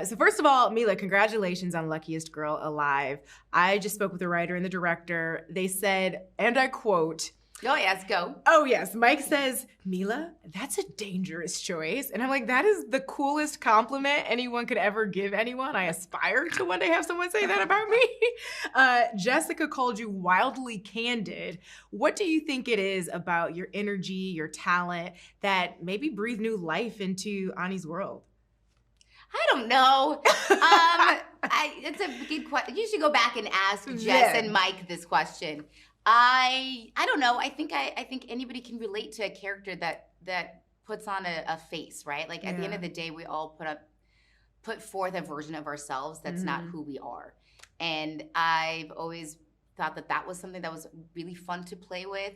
So first of all, Mila, congratulations on Luckiest Girl Alive. I just spoke with the writer and the director. They said, and I quote, "Oh, yes, go." Oh, yes. Mike says, Mila, that's a dangerous choice. And I'm like, that is the coolest compliment anyone could ever give anyone. I aspire to one day have someone say that about me. Jessica called you wildly candid. What do you think it is about your energy, your talent, that maybe breathed new life into Ani's world? I don't know. It's a good question. You should go back and ask Jess and Mike this question. I don't know. I think anybody can relate to a character that puts on a face, right? Like at the end of the day, we all put forth a version of ourselves that's not who we are. And I've always thought that was something that was really fun to play with.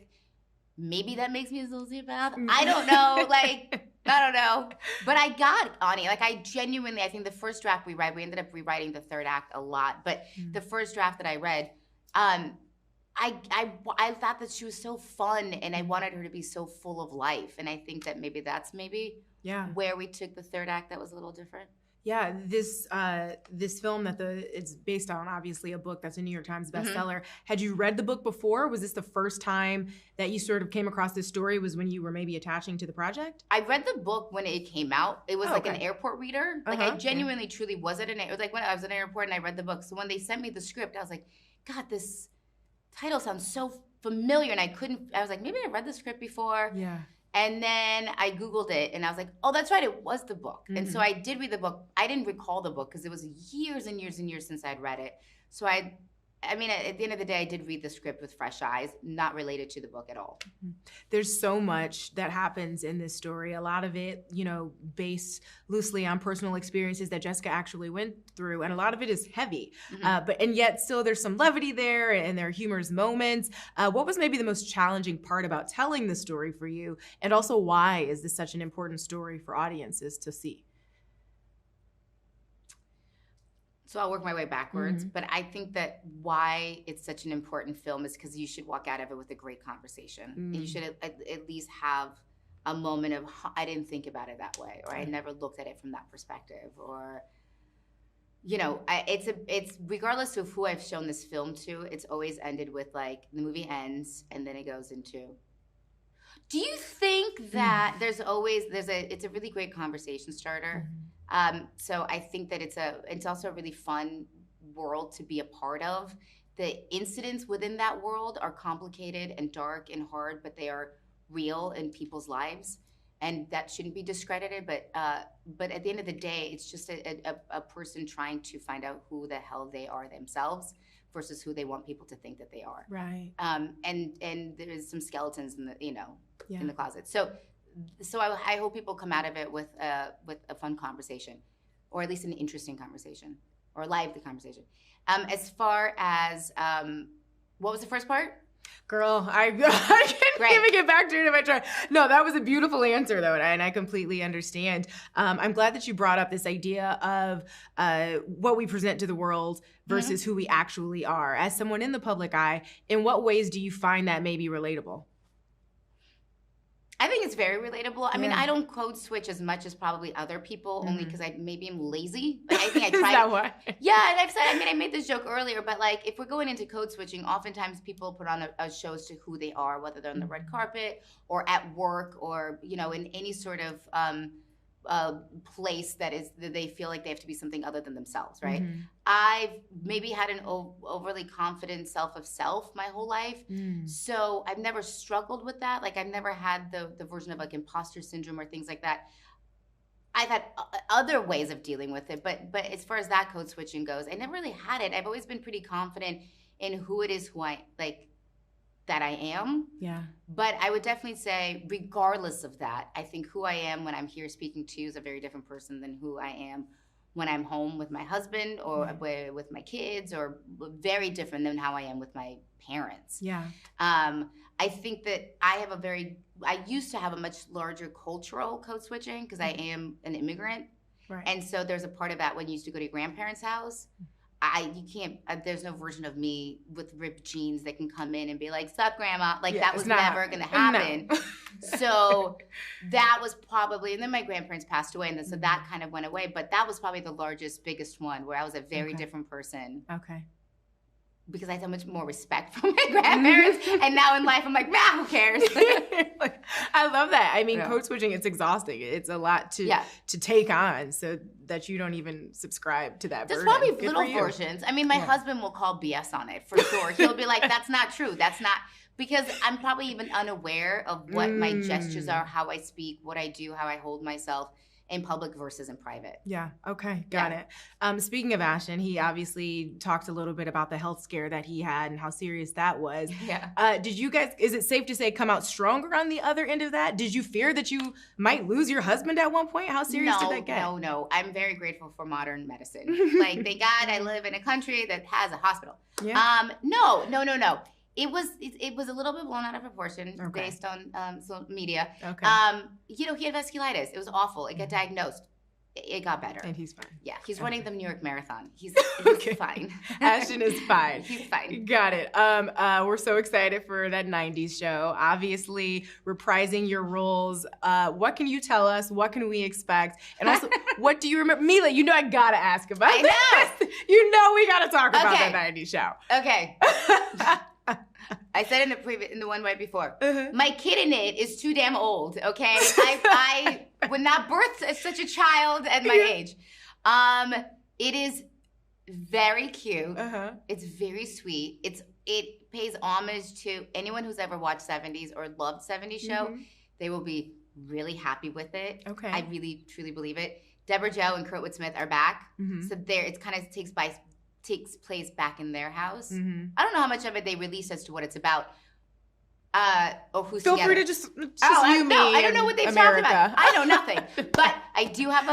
Maybe that makes me a sociopath. I don't know. I don't know. But I got Ani. I think the first draft we read, we ended up rewriting the third act a lot. But the first draft that I read, I thought that she was so fun, and I wanted her to be so full of life. And I think that that's where we took the third act that was a little different. Yeah, this film that it's based on, obviously a book that's a New York Times bestseller. Had you read the book before? Was this the first time that you sort of came across this story? Was when you were maybe attaching to the project? I read the book when it came out. It was an airport reader. I genuinely, truly was at it was like when I was at an airport and I read the book. So when they sent me the script, I was like, God, this title sounds so familiar, and I was like, maybe I read the script before. Yeah. And then I Googled it, and I was like, oh, that's right, it was the book. And so I did read the book. I didn't recall the book because it was years and years and years since I'd read it. So at the end of the day, I did read the script with fresh eyes, not related to the book at all. There's so much that happens in this story. A lot of it, based loosely on personal experiences that Jessica actually went through, and a lot of it is heavy. And yet still there's some levity there, and there are humorous moments. What was maybe the most challenging part about telling the story for you? And also, why is this such an important story for audiences to see? So I'll work my way backwards, but I think that why it's such an important film is because you should walk out of it with a great conversation. And you should at least have a moment of, I didn't think about it that way, or I never looked at it from that perspective, or, it's regardless of who I've shown this film to, it's always ended with the movie ends and then it goes into, do you think that it's a really great conversation starter? So I think that it's also a really fun world to be a part of. The incidents within that world are complicated and dark and hard, but they are real in people's lives, and that shouldn't be discredited. But at the end of the day, it's just a person trying to find out who the hell they are themselves versus who they want people to think that they are. Right. And there's some skeletons in the closet. So I hope people come out of it with a fun conversation, or at least an interesting conversation, or a lively conversation. As far as what was the first part? Girl, I can't even get back to it if I try. No, that was a beautiful answer, though, and I completely understand. I'm glad that you brought up this idea of what we present to the world versus who we actually are. As someone in the public eye, in what ways do you find that maybe relatable? I think it's very relatable. I mean, I don't code switch as much as probably other people, only because maybe I'm lazy. I think I try. Is that why? Yeah, and I've said. I made this joke earlier, but if we're going into code switching, oftentimes people put on a shows to who they are, whether they're on the red carpet or at work or in any sort of place that they feel like they have to be something other than themselves, right? I've maybe had an overly confident self of self my whole life, so I've never struggled with that. I've never had the version of imposter syndrome or things like that. I've had other ways of dealing with it, but as far as that code switching goes, I never really had it. I've always been pretty confident in who it is that I am. Yeah. But I would definitely say, regardless of that, I think who I am when I'm here speaking to you is a very different person than who I am when I'm home with my husband or with my kids, or very different than how I am with my parents. Yeah. I think that I used to have a much larger cultural code switching because I am an immigrant. Right. And so there's a part of that when you used to go to your grandparents' house. you can't, there's no version of me with ripped jeans that can come in and be like, sup, grandma? Like, that was never going to happen. No. So that was probably, and then my grandparents passed away, and then so that kind of went away. But that was probably the largest, biggest one where I was a very different person. Okay. Because I had so much more respect for my grandparents. And now in life, I'm like, who cares? I love that. I mean, code switching, it's exhausting. It's a lot to take on, so that you don't even subscribe to that There's burden. probably little versions. I mean, my husband will call BS on it for sure. He'll be like, that's not true. That's not, because I'm probably even unaware of what my gestures are, how I speak, what I do, how I hold myself in public versus in private. Yeah. Okay. Got it. Speaking of Ashton, he obviously talked a little bit about the health scare that he had and how serious that was. Yeah. Did you guys, is it safe to say, come out stronger on the other end of that? Did you fear that you might lose your husband at one point? How serious did that get? No. I'm very grateful for modern medicine. Like, thank God I live in a country that has a hospital. Yeah. No. It was a little bit blown out of proportion based on some media. Okay. He had vasculitis. It was awful. It got diagnosed. It got better. And he's fine. Yeah, he's running the New York Marathon. He's fine. Ashton is fine. He's fine. Got it. We're so excited for that 90s show. Obviously, reprising your roles. What can you tell us? What can we expect? And also, what do you remember? Mila, I gotta ask about I know. this. We gotta talk about that 90s show. Okay. I said in the one right before, my kid in it is too damn old, okay? I would not birth such a child at my age. It is very cute. It's very sweet. It pays homage to anyone who's ever watched 70s or loved 70s show. They will be really happy with it. Okay. I really, truly believe it. Deborah Joe and Kurtwood Smith are back. So it kind of takes place back in their house. I don't know how much of it they release as to what it's about. Or who's Feel together. free to just I don't know what they've America. talked about. I know nothing. But I do have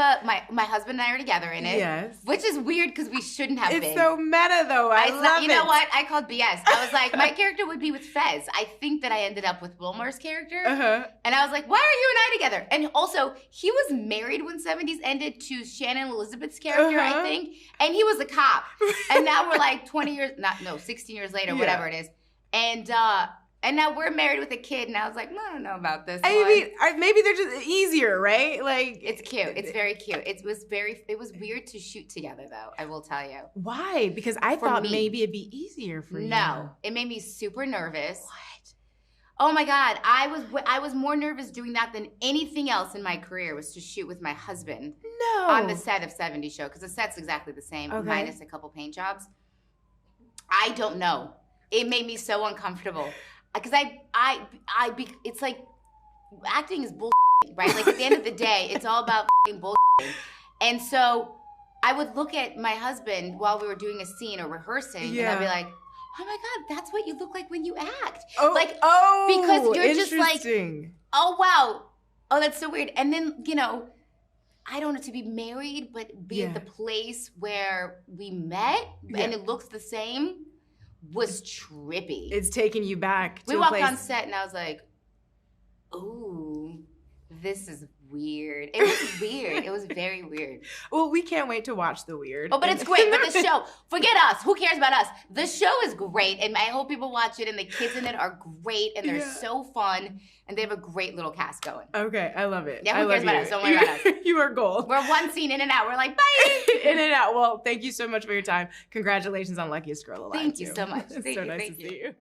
my husband and I are together in it. Yes. Which is weird because we shouldn't have been. It's so meta though. I love it. You know what? I called BS. I was like, my character would be with Fez. I think that I ended up with Wilmer's character. And I was like, why are you and I together? And also, he was married when 70s ended to Shannon Elizabeth's character, I think. And he was a cop. And now we're like 16 years later, whatever it is. And now we're married with a kid, and I was like, I don't know about this one. Maybe they're just easier, right? Like, it's cute. It's very cute. It was weird to shoot together, though, I will tell you. Why? Because I thought maybe it'd be easier for you. No. It made me super nervous. What? Oh, my God. I was more nervous doing that than anything else in my career was to shoot with my husband. No. On the set of 70 Show, because the set's exactly the same, minus a couple paint jobs. I don't know. It made me so uncomfortable. Because it's like acting is bullshit, right? Like at the end of the day, it's all about bullshit. And so I would look at my husband while we were doing a scene or rehearsing, and I'd be like, "Oh my God, that's what you look like when you act." Because you're just like, "Oh wow, oh that's so weird." And then I don't know, to be married, but be at the place where we met, and it looks the same. Was trippy. It's taking you back to we walked on set and I was like, ooh, this is weird. It was weird. It was very weird. Well, we can't wait to watch the weird. Oh, but it's great. But the show, forget us. Who cares about us? The show is great, and I hope people watch it, and the kids in it are great, and they're so fun, and they have a great little cast going. Okay, I love it. Yeah, who cares about us? Don't worry about us. You are gold. We're one scene in and out. We're like, bye. In and out. Well, thank you so much for your time. Congratulations on Luckiest Girl Alive. Thank you so much. It's so nice to see you.